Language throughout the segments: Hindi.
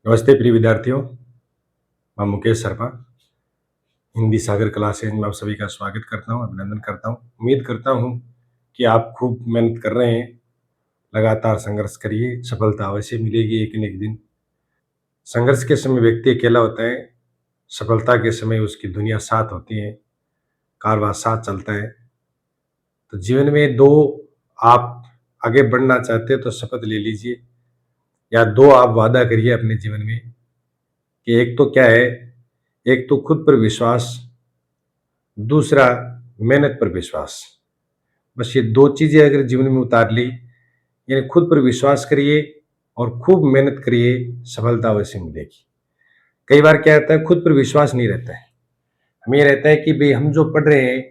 नमस्ते प्रिय विद्यार्थियों। मैं मुकेश शर्मा हिंदी सागर क्लासेज में आप सभी का स्वागत करता हूं, अभिनंदन करता हूं। उम्मीद करता हूं कि आप खूब मेहनत कर रहे हैं। लगातार संघर्ष करिए, सफलता अवश्य मिलेगी एक न एक दिन। संघर्ष के समय व्यक्ति अकेला होता है, सफलता के समय उसकी दुनिया साथ होती है, कारवां साथ चलता है। तो जीवन में दो आप आगे बढ़ना चाहते हो तो शपथ ले लीजिए, या दो आप वादा करिए अपने जीवन में कि एक तो क्या है, एक तो खुद पर विश्वास, दूसरा मेहनत पर विश्वास। बस ये 2 चीज़ें अगर जीवन में उतार ली, यानी खुद पर विश्वास करिए और खूब मेहनत करिए, सफलता अवश्य मिलेगी। कई बार क्या होता है, खुद पर विश्वास नहीं रहता है। हमें ये रहता है कि भई हम जो पढ़ रहे हैं,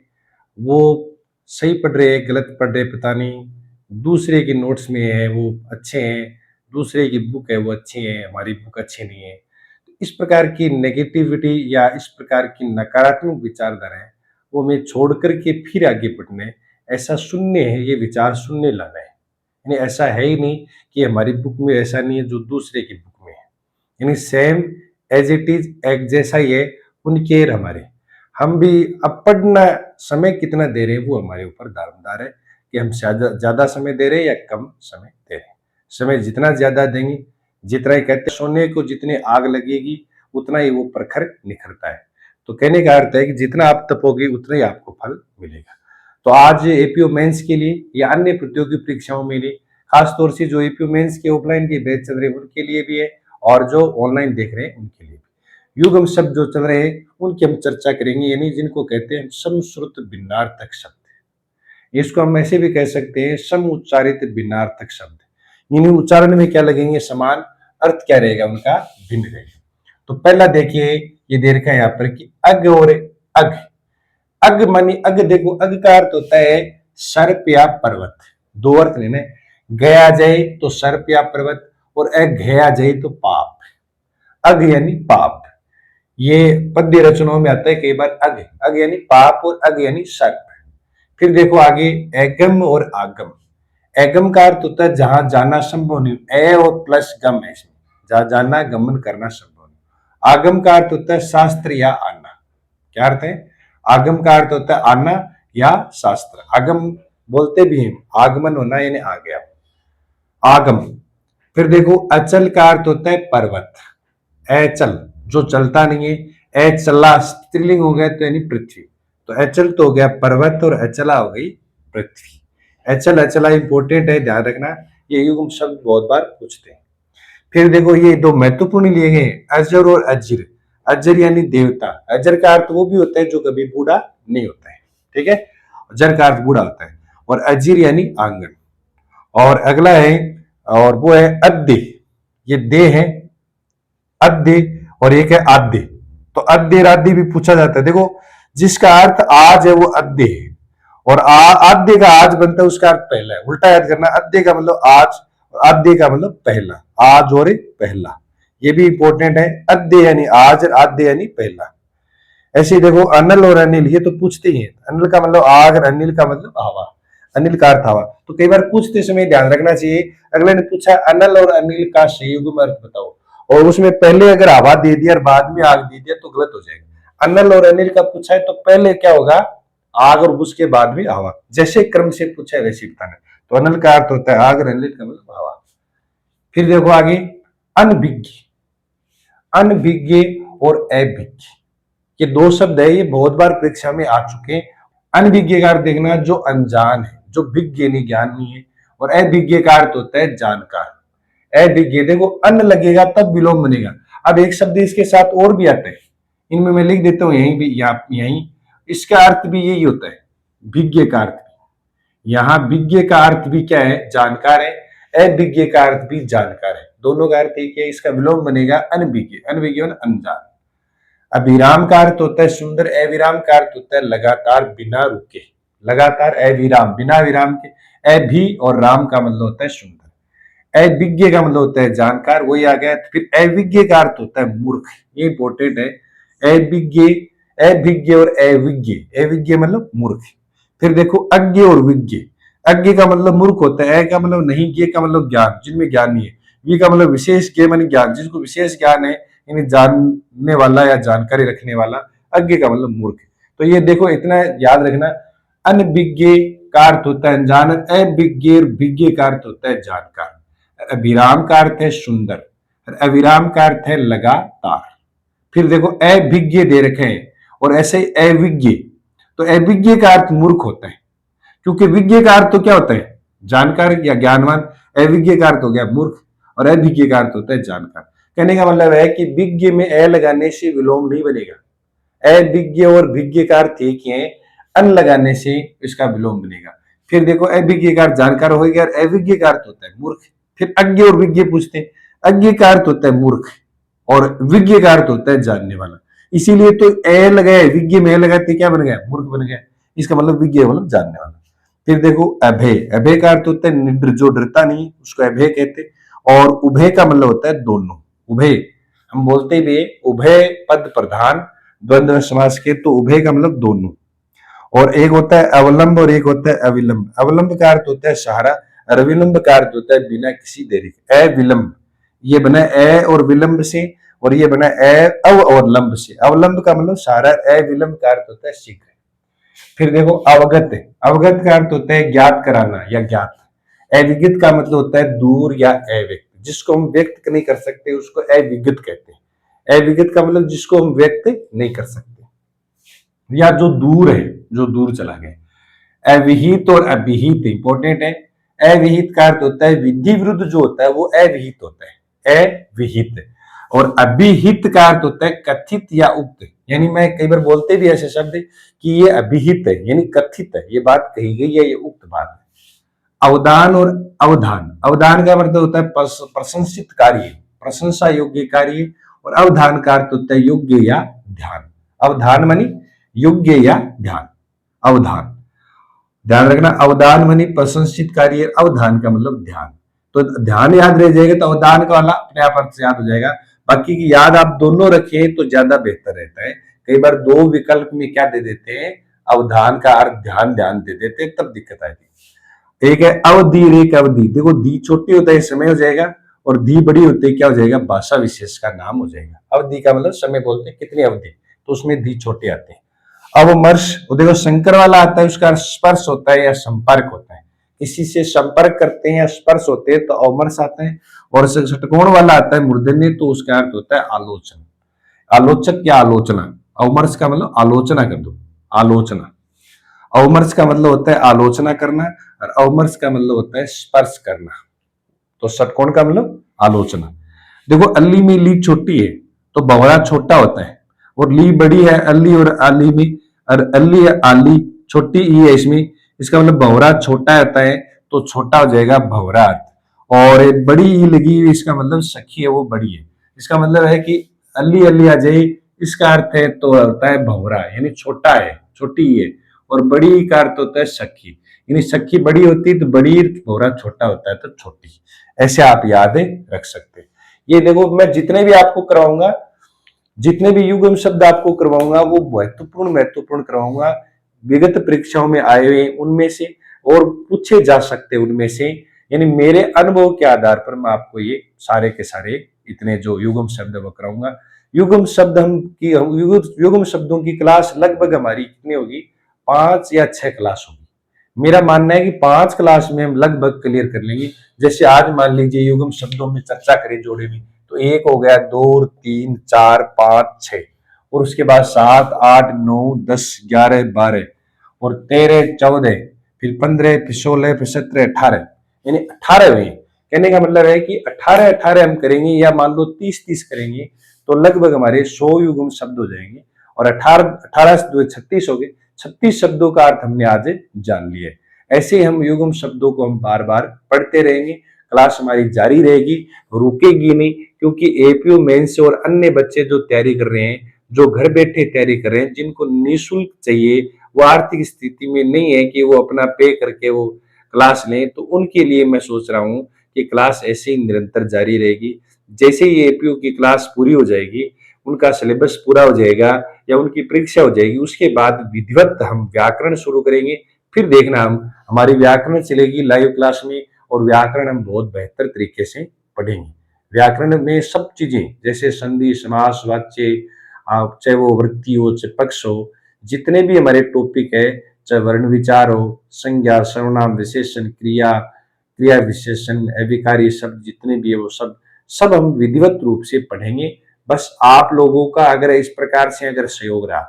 वो सही पढ़ रहे हैं, गलत पढ़ रहे हैं पता नहीं। दूसरे के नोट्स में है वो अच्छे हैं, दूसरे की बुक है वो अच्छी है, हमारी बुक अच्छी नहीं है। तो इस प्रकार की नेगेटिविटी या इस प्रकार की नकारात्मक विचारधारा है, वो हमें छोड़ कर के फिर आगे बढ़ना है। ऐसा शून्य है, ये विचार शून्य लाना है। यानी ऐसा है ही नहीं कि हमारी बुक में ऐसा नहीं है जो दूसरे की बुक में है। यानी सेम एज़ इट इज़, एक जैसा ही है, उनके और हमारे। हम भी अब पढ़ना समय कितना दे रहे हैं वो हमारे ऊपर दारोमदार है कि हम ज़्यादा समय दे रहे हैं या कम समय दे रहे हैं। समय जितना ज़्यादा देंगे, जितना ही कहते हैं सोने को जितनी आग लगेगी, उतना ही वो प्रखर निखरता है। तो कहने का अर्थ है कि जितना आप तपोगे उतना ही आपको फल मिलेगा। तो आज एपीओ मेंस के लिए या अन्य प्रतियोगी परीक्षाओं में लिए, खास तौर से जो एपीओ मेंस के ऑफलाइन के बैच चल रहे हैं उनके लिए भी है, और जो ऑनलाइन देख रहे हैं उनके लिए भी। युगम शब्द जो चल रहे हैं उनकी हम चर्चा करेंगे, यानी जिनको कहते हैं समश्रुत भिन्नार्थक शब्द। इसको हम ऐसे भी कह सकते हैं सम उच्चारित भिन्नार्थक शब्द। यानी उच्चारण में क्या लगेंगे समान, अर्थ क्या रहेगा उनका भिन्न रहेगा। तो पहला देखिए, ये दे रखा है यहाँ पर कि अग और अग। अग मानी अग, देखो अग का अर्थ होता है सर्प या पर्वत। दो अर्थ लेना है, गया जाए तो सर्प या पर्वत, और अग गया जाए तो पाप। अग यानी पाप, ये पद्य रचनाओं में आता है कई बार। अग अग यानी पाप और अग यानी सर्प। फिर देखो आगे, एगम और आगम। एगम का अर्थ होता है जहां जाना संभव नहीं, ए और प्लस गम है इसमें, जहां जाना गमन करना संभव नहीं। आगम का अर्थ होता है शास्त्र या आना। क्या अर्थ है? आगम का अर्थ होता है आना या शास्त्र। आगम बोलते भी हैं, आगमन होना यानी आ गया, आगम। फिर देखो अचल का अर्थ होता है पर्वत। अचल जो चलता नहीं है, अचला स्त्रीलिंग हो गया तो यानी पृथ्वी। तो अचल तो हो गया पर्वत और अचला हो गई पृथ्वी। अचल अचला इंपॉर्टेंट है, ध्यान रखना, ये युग्म शब्द बहुत बार पूछते हैं। फिर देखो ये दो महत्वपूर्ण लिए गए, अजर और अजिर। अजर यानी देवता। अजर का अर्थ वो भी होता है जो कभी बूढ़ा नहीं होता है, ठीक है। अजर का अर्थ बूढ़ा होता है। और अजिर यानी आंगन। और अगला है, और वो है अद्दे। ये दे है, अद्दे, और एक है आद्य। तो अद्य आद्य भी पूछा जाता है। देखो जिसका अर्थ आज है वो अद्य है, और आद्य का आज बनता है, उसका अर्थ पहला है। उल्टा याद करना, अद्य का मतलब आज, आद्य का मतलब पहला। आज और पहला, ये भी इंपॉर्टेंट है। अद्य यानी आज, आद्य यानी पहला। ऐसे ही देखो अनल और अनिल, ये तो पूछते ही हैं। अनिल का मतलब आग और अनिल का मतलब हवा। अनिल का अर्थ हवा। तो कई बार पूछते समय ध्यान रखना चाहिए, अगले ने पूछा अनल और अनिल का संयुग्म अर्थ बताओ, और उसमें पहले अगर हवा दे दिया और बाद में आग दे दिया तो गलत हो जाएगा। अनल और अनिल का पूछा है तो पहले क्या होगा, आग, और उसके बाद में हवा। जैसे क्रम से पूछा है वैसे बताना। तो अनल का अर्थ होता है आग और अनिल का मतलब हवा। फिर देखो आगे, अनभिज्ञ। अनभिज्ञ और अभिज्ञ, ये दो शब्द है, ये बहुत बार परीक्षा में आ चुके हैं। अनभिज्ञ का अर्थ देखना जो अनजान है, जो विज्ञ नहीं, ज्ञान नहीं है। और अभिज्ञ का अर्थ होता है जानकार। अभिज्ञ, देखो अन्न लगेगा तब विलोम बनेगा। अब एक शब्द इसके साथ और भी आता है, इनमें मैं लिख देता हूं यहीं भी, यहीं। इसका अर्थ भी यही होता है, विज्ञ का अर्थ। यहाँ विज्ञ का अर्थ भी क्या है, जानकार है। अभिज्ञ का अर्थ भी जानकार है, दोनों का अर्थ एक है। इसका विलोम बनेगा अनभिज्ञ। अनभिज्ञ अनजान। अभिराम का अर्थ होता है सुंदर। अविराम का अर्थ होता है लगातार बिना रुके। लगातार अविराम, बिना विराम के। अभि और राम का मतलब होता है सुंदर। अविज्ञ का मतलब होता है जानकार, वही आ गया। फिर अविज्ञ का अर्थ होता है मूर्ख, ये इंपॉर्टेंट है। अविज्ञ, अभिज्ञ और अविज्ञ। अविज्ञ मतलब मूर्ख। फिर देखो अज्ञ और विज्ञ। अज्ञ का मतलब मूर्ख होता है, अ का मतलब नहीं, ज्ञ का मतलब ज्ञान, जिनमें ज्ञान नहीं है। वी का मतलब विशेष ज्ञ मानी ज्ञान, जिसको विशेष ज्ञान है यानी जानने वाला या जानकारी रखने वाला। अज्ञ का मतलब मूर्ख। तो ये देखो इतना याद रखना, अनभिज्ञ का अर्थ होता है अनजान, अभिज्ञ विज्ञ का अर्थ होता है जानकार, अभिराम का अर्थ है सुंदर, अविराम का अर्थ है लगातार। फिर देखो अभिज्ञ दे रखे हैं और ऐसे ही अविज्ञ, तो अभिज्ञ का अर्थ मूर्ख होता है, क्योंकि विज्ञ का अर्थ तो क्या होता है जानकार या ज्ञानवान, अविज्ञ का अर्थ हो गया मूर्ख और अभिज्ञ का अर्थ होता है जानकार। कहने का मतलब है कि विज्ञ में अ लगाने से विलोम नहीं बनेगा, अभिज्ञ और विज्ञ का अर्थ एक ही है, अन लगाने से इसका विलोम बनेगा। फिर देखो अभिज्ञ का अर्थ जानकार हो गया और अविज्ञ का अर्थ होता है मूर्ख। फिर अज्ञ और विज्ञ पूछते हैं, अज्ञ का अर्थ होता है मूर्ख और विज्ञ का अर्थ होता है जानने वाला। इसीलिए तो ए लगाए, विज्ञ में लगाते क्या बन गया मूर्ख बन गया, इसका मतलब विज्ञ मतलब जानने वाला। फिर देखो अभय, अभय का अर्थ होता है निडर, जो डरता नहीं उसको अभय कहते। और उभय का मतलब होता है दोनों, उभय हम बोलते भी उभय पद प्रधान द्वंद्व समास के, तो उभय का मतलब दोनों। और एक होता है अवलंब और एक होता है अविलंब। अवलंब का अर्थ होता है सहारा और अविलंब का अर्थ होता है बिना किसी देरी के, अविलंब। ये बना अ और विलंब से और ये बना अव और लंब से। अवलंब का मतलब सहारा, अविलंब का अर्थ होता है शीघ्र। फिर देखो अवगत, अवगत का अर्थ होता है ज्ञात कराना या ज्ञात। अविगत का मतलब होता है दूर या अव्यक्त, जिसको हम व्यक्त नहीं कर सकते उसको अविगत कहते हैं। अविगत का मतलब जिसको हम व्यक्त नहीं कर सकते या जो दूर है, जो दूर चला गया। अविहित और अभिहित इंपॉर्टेंट है। अविहित का अर्थ होता है विधि विरुद्ध जो होता है वो अविहित होता है, अविहित। और अभिहित का अर्थ होता है कथित या उक्त, यानी मैं कई बार बोलते भी ऐसे शब्द कि ये अभिहित है यानी कथित है, ये बात कही गई है, ये उक्त बात है। अवदान और अवधान, अवदान का मतलब होता है प्रशंसित कार्य, प्रशंसा योग्य कार्य। और अवधान का अर्थ होता है योग्य या ध्यान। अवधान मानी योग्य या ध्यान, अवधान ध्यान रखना। अवदान मानी प्रशंसित कार्य, अवधान का मतलब ध्यान। तो ध्यान याद रह जाएगा तो अवदान का वाला अपने आप अर्थ याद हो जाएगा। बाकी की याद आप दोनों रखें तो ज्यादा बेहतर रहता है। कई बार दो विकल्प में क्या दे देते हैं, अवधान का अर्थ ध्यान ध्यान दे देते हैं, तब दिक्कत आएगी। एक है अवधि और एक अवधि। देखो धी छोटी होता है समय हो जाएगा और धी बड़ी होती है क्या हो जाएगा, भाषा विशेष का नाम हो जाएगा। अवधि का मतलब समय बोलते हैं कितनी अवधि, तो उसमें धी छोटे आते हैं। अवमर्श, देखो संकर वाला आता है उसका स्पर्श होता है या संपर्क होता है, किसी से संपर्क करते हैं या स्पर्श होते हैं तो अवमर्श आता है। और षटकोण वाला आता है मूर्धन्य, तो उसका अर्थ होता है आलोचना, आलोचक या आलोचना। अवमर्श का मतलब आलोचना कर दो, आलोचना। अवमर्श का मतलब होता है आलोचना करना और अवमर्श का मतलब होता है स्पर्श करना। तो षटकोण का मतलब आलोचना। देखो अल्ली में ली छोटी है तो बवड़ा छोटा होता है, और ली बड़ी है अल्ली और आली में, और अल्ली आली छोटी ई है इसमें, इसका मतलब भवरा छोटा होता है तो छोटा हो जाएगा भवरा अर्थ। और एक बड़ी ई लगी हुई इसका मतलब सखी है वो बड़ी है, इसका मतलब है कि अल्ली अल्ली आ जाए, इसका अर्थ है तो होता है भवरा यानी छोटा है, छोटी है। और बड़ी का अर्थ होता है सखी, यानी सखी बड़ी होती है तो बड़ी, भवरा छोटा होता है तो छोटी। ऐसे आप याद रख सकते हैं। ये देखो मैं जितने भी आपको करवाऊंगा, जितने भी युग्म शब्द आपको करवाऊंगा वो महत्वपूर्ण महत्वपूर्ण करवाऊंगा, विगत परीक्षाओं में आए हुए उनमें से और पूछे जा सकते उनमें से, यानी मेरे अनुभव के आधार पर मैं आपको ये सारे के सारे इतने जो युग्म शब्द वो कराऊंगा। युग्म शब्द युग्म शब्दों की क्लास लगभग हमारी कितनी होगी, 5 या 6 क्लास होगी। मेरा मानना है कि 5 क्लास में हम लगभग क्लियर कर लेंगे। जैसे आज मान लीजिए युग्म शब्दों में चर्चा करें जोड़े में, तो 1 हो गया, 2 3 4 5 6, और उसके बाद 7 8 9 10 11 12 और 13 14 फिर 15 फिर 16 फिर 17 18, यानी 18 हुए। कहने का मतलब है कि 18 18 हम करेंगे या मान लो 30 30 करेंगे तो लगभग हमारे 100 युग्म शब्द हो जाएंगे। और 18 18 से 36 हो गए, 36 शब्दों का अर्थ हमने आज जान लिया है। ऐसे हम युग्म शब्दों को हम बार बार पढ़ते रहेंगे, क्लास हमारी जारी रहेगी, रुकेगी नहीं। क्योंकि एपीयू मेंस और अन्य बच्चे जो तैयारी कर रहे हैं, जो घर बैठे तैयारी कर रहे हैं, जिनको निःशुल्क चाहिए, वो आर्थिक स्थिति में नहीं है कि वो अपना पे करके वो क्लास लें, तो उनके लिए मैं सोच रहा हूँ कि क्लास ऐसे ही निरंतर जारी रहेगी। जैसे ही एपीयू की क्लास पूरी हो जाएगी, उनका सिलेबस पूरा हो जाएगा या उनकी परीक्षा हो जाएगी, उसके बाद विधिवत हम व्याकरण शुरू करेंगे। फिर देखना हम हमारी व्याकरण चलेगी लाइव क्लास में और व्याकरण हम बहुत बेहतर तरीके से पढ़ेंगे। व्याकरण में सब चीजें जैसे संधि, समास, वाच्य, चाहे वो वृत्ति हो, चाहे पक्ष हो, जितने भी हमारे टॉपिक है, चाहे वर्ण विचार हो, संज्ञा, सर्वनाम, विशेषण, क्रिया, क्रिया विशेषण, अभिकारी शब्द जितने भी है वो सब सब हम विधिवत रूप से पढ़ेंगे। बस आप लोगों का अगर इस प्रकार से अगर सहयोग रहा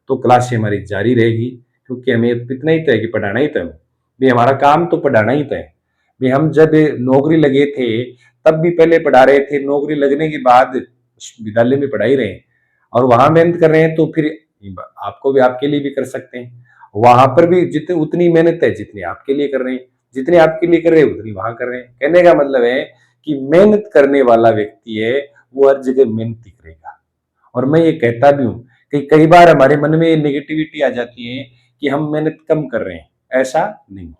तो क्लासें हमारी जारी रहेगी, क्योंकि हमें इतना ही तो है कि पढ़ाना ही तो है। भी हमारा काम तो पढ़ाना ही तो है। भी हम जब नौकरी लगे थे तब भी पहले पढ़ा रहे थे, नौकरी लगने के बाद विद्यालय में पढ़ा ही रहे हैं और वहां मेहनत कर रहे हैं, तो फिर आपको भी, आपके लिए भी कर सकते हैं। वहां पर भी जितनी उतनी मेहनत है जितनी आपके लिए कर रहे हैं, जितने आपके लिए कर रहे हैं उतनी वहां कर रहे हैं। कहने का मतलब है कि मेहनत करने वाला व्यक्ति है वो हर जगह मेहनत ही करेगा। और मैं ये कहता भी हूँ कि कई बार हमारे मन में नेगेटिविटी आ जाती है कि हम मेहनत कम कर रहे हैं, ऐसा नहीं।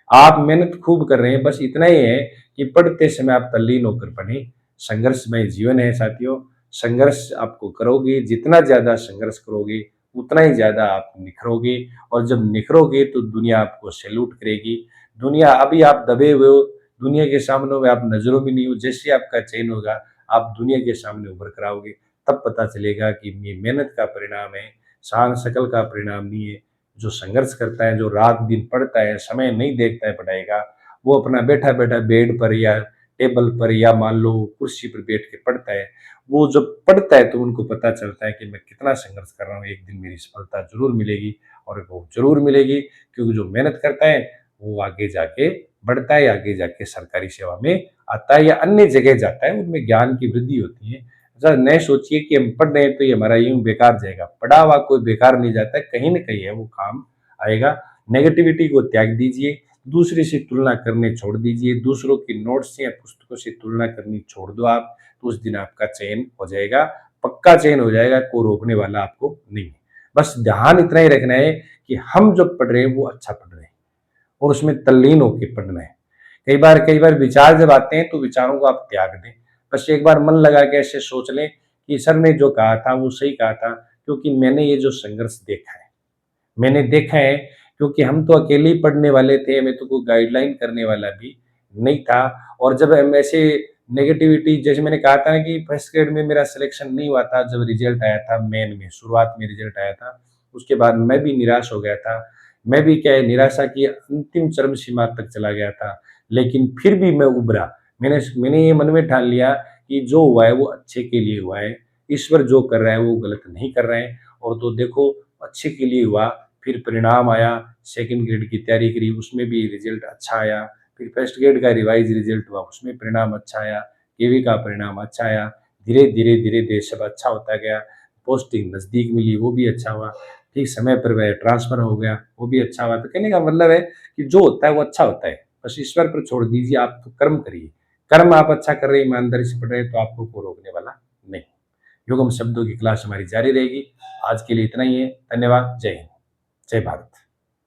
आप मेहनत खूब कर रहे हैं, बस इतना ही है कि पढ़ते समय आप तल्लीन होकर पढ़ें। संघर्षमय जीवन है साथियों, संघर्ष आपको करोगे, जितना ज्यादा संघर्ष करोगे उतना ही ज्यादा आप निखरोगे, और जब निखरोगे तो दुनिया आपको सैल्यूट करेगी। दुनिया, अभी आप दबे हुए हो, दुनिया के सामने में आप नजरों में नहीं हो, जैसे आपका चयन होगा आप दुनिया के सामने उभर कर आओगे, तब पता चलेगा कि ये मेहनत का परिणाम है, शान शकल का परिणाम नहीं है। जो संघर्ष करता है, जो रात दिन पढ़ता है, समय नहीं देखता है पढ़ाई का, वो अपना बैठा बैठा बेड पर या टेबल पर या मान लो कुर्सी पर बैठ के पढ़ता है, वो जब पढ़ता है तो उनको पता चलता है कि मैं कितना संघर्ष कर रहा हूँ, एक दिन मेरी सफलता जरूर मिलेगी। और वो जरूर मिलेगी, क्योंकि जो मेहनत करता है वो आगे जाके बढ़ता है, आगे जाके सरकारी सेवा में आता है या अन्य जगह जाता है, उनमें ज्ञान की वृद्धि होती है। ऐसा न सोचिए कि हम पढ़ रहे हैं तो ये हमारा यूं बेकार जाएगा, पढ़ा हुआ कोई बेकार नहीं जाता है, कहीं ना कहीं है वो काम आएगा। नेगेटिविटी को त्याग दीजिए, दूसरे से तुलना करने छोड़ दीजिए, दूसरों की नोट्स या पुस्तकों से तुलना करनी छोड़ दो आप, तो उस दिन आपका चयन हो जाएगा, पक्का चयन हो जाएगा, कोई रोकने वाला आपको नहीं है। बस ध्यान इतना ही रखना है कि हम जो पढ़ रहे हैं वो अच्छा पढ़ रहे हैं और उसमें तल्लीन होकर पढ़ना है। कई बार विचार जब आते हैं तो विचारों को आप त्याग दें। बस एक बार मन लगा के ऐसे सोच लें कि सर ने जो कहा था वो सही कहा था, क्योंकि मैंने ये जो संघर्ष देखा है, मैंने देखा है, क्योंकि हम तो अकेले ही पढ़ने वाले थे, हमें तो कोई गाइडलाइन करने वाला भी नहीं था। और जब हम ऐसे नेगेटिविटी, जैसे मैंने कहा था ना कि फर्स्ट ग्रेड में मेरा सिलेक्शन नहीं हुआ था, जब रिजल्ट आया था मेन में, शुरुआत में रिजल्ट आया था, उसके बाद मैं भी निराश हो गया था। मैं भी क्या है, निराशा की अंतिम चरम सीमा तक चला गया था, लेकिन फिर भी मैं उभरा। मैंने ये मन में ठान लिया कि जो हुआ है वो अच्छे के लिए हुआ है, ईश्वर जो कर रहा है वो गलत नहीं कर रहे हैं। और तो देखो, अच्छे के लिए हुआ। फिर परिणाम आया, सेकंड ग्रेड की तैयारी करी, उसमें भी रिजल्ट अच्छा आया। फिर फर्स्ट ग्रेड का रिवाइज रिजल्ट हुआ, उसमें परिणाम अच्छा आया। केवी का परिणाम अच्छा आया। धीरे धीरे धीरे धीरे सब अच्छा होता गया। पोस्टिंग नजदीक मिली, वो भी अच्छा हुआ। ठीक समय पर वह ट्रांसफर हो गया, वो भी अच्छा हुआ। तो कहने का मतलब है कि जो होता है वो अच्छा होता है, बस ईश्वर पर छोड़ दीजिए, आप तो कर्म करिए। कर्म आप अच्छा कर रहे हैं, ईमानदारी से पढ़ रहे हैं, तो आपको कोई रोकने वाला नहीं। युगम शब्दों की क्लास हमारी जारी रहेगी। आज के लिए इतना ही है। धन्यवाद। जय हिंद, जय भारत।